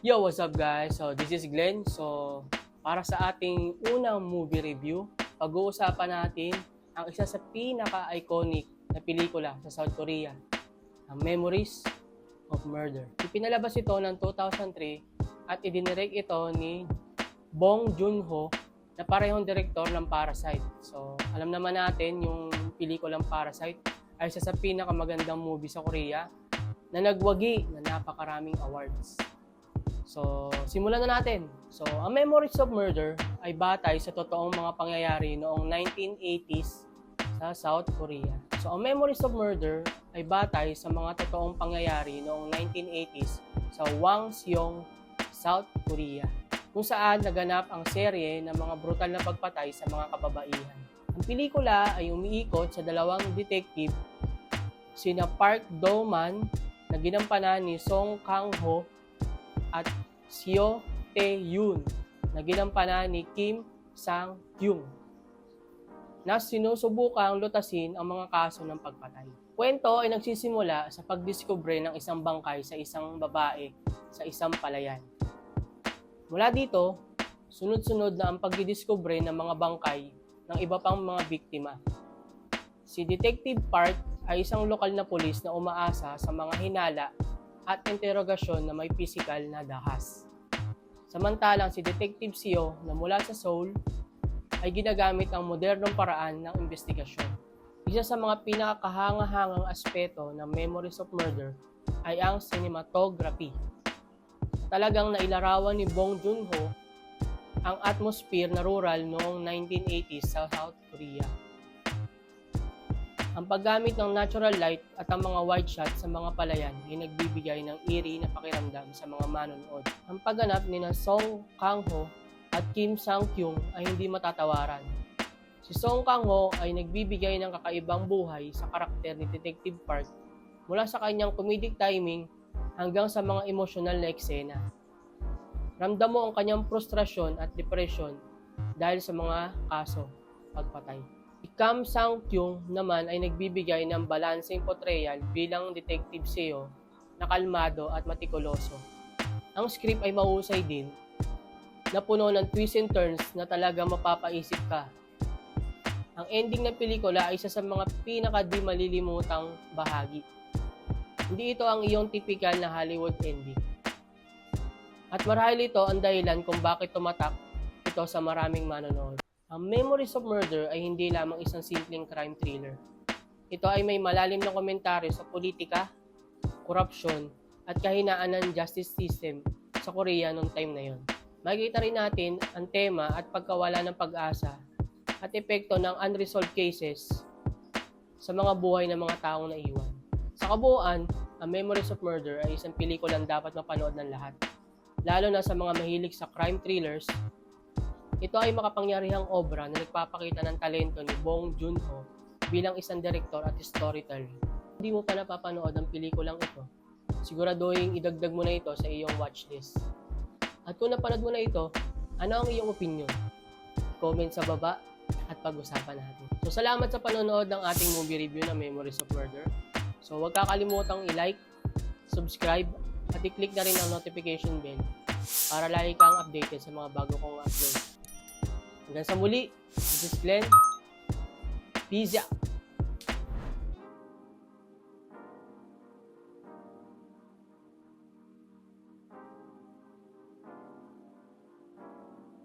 Yo, what's up guys? So, this is Glenn. So, para sa ating unang movie review, pag-uusapan natin ang isa sa pinaka-iconic na pelikula sa South Korea, ang Memories of Murder. Ipinalabas ito ng 2003 at idinirect ito ni Bong Joon-ho na parehong direktor ng Parasite. So, alam naman natin yung pelikulang Parasite ay isa sa pinakamagandang movie sa Korea na nagwagi na napakaraming awards. So, simulan na natin. So, ang Memories of Murder ay batay sa totoong mga pangyayari noong 1980s sa South Korea. So, ang Memories of Murder ay batay sa mga totoong pangyayari noong 1980s sa Hwangseong, South Korea, kung saan naganap ang serye ng mga brutal na pagpatay sa mga kababaihan. Ang pelikula ay umiikot sa dalawang detective, sina Park Do-man na ginampanan ni Song Kang-ho at Seo Tae-yoon na ginampanan ni Kim Sang-kyung na sinusubukang lutasin ang mga kaso ng pagpatay. Kwento ay nagsisimula sa pagdiskubre ng isang bangkay sa isang babae sa isang palayan. Mula dito, sunod-sunod na ang pagdidiskubre ng mga bangkay ng iba pang mga biktima. Si Detective Park ay isang lokal na pulis na umaasa sa mga hinala at interogasyon na may pisikal na dahas. Samantalang si Detective Seo na mula sa Seoul ay ginagamit ang modernong paraan ng investigasyon. Isa sa mga pinakakahanga-hangang aspeto ng Memories of Murder ay ang cinematography. Talagang nailarawan ni Bong Joon-ho ang atmosphere na rural noong 1980s sa South Korea. Ang paggamit ng natural light at ang mga wide shot sa mga palayan ay nagbibigay ng eerie na pakiramdam sa mga manonood. Ang pagganap ni Song Kang-ho at Kim Sang-kyung ay hindi matatawaran. Si Song Kang-ho ay nagbibigay ng kakaibang buhay sa karakter ni Detective Park mula sa kanyang comedic timing hanggang sa mga emosyonal na eksena. Ramdam mo ang kanyang frustrasyon at depression dahil sa mga kaso pagpatay. Si Kim Sang-kyung naman ay nagbibigay ng balancing portrayal bilang Detective Seo na kalmado at matikuloso. Ang script ay mahusay din na puno ng twists and turns na talaga mapapaisip ka. Ang ending ng pelikula ay isa sa mga pinaka-di malilimutang bahagi. Hindi ito ang iyong typical na Hollywood ending. At marahil ito ang dahilan kung bakit tumatak ito sa maraming manonood. Ang Memories of Murder ay hindi lamang isang simpleng crime thriller. Ito ay may malalim na komentaryo sa politika, korupsyon, at kahinaan ng justice system sa Korea noong time na yon. Makikita rin natin ang tema at pagkawala ng pag-asa at epekto ng unresolved cases sa mga buhay ng mga taong naiwan. Sa kabuuan, ang Memories of Murder ay isang pelikulang dapat mapanood ng lahat, lalo na sa mga mahilig sa crime thrillers. Ito ay makapangyarihang obra na nagpapakita ng talento ni Bong Joon-ho bilang isang direktor at storyteller. Kung hindi mo pa napapanood ang pelikulang ito, siguraduhin idagdag mo na ito sa iyong watchlist. At kung napanood mo na ito, ano ang iyong opinion? Comment sa baba at pag-usapan natin. So salamat sa panonood ng ating movie review ng Memories of Murder. So huwag kakalimutang i-like, subscribe, at i-click na rin ang notification bell para lagi kang updated sa mga bago kong upload. Hanggang sa muli, this is Glenn. Peace out!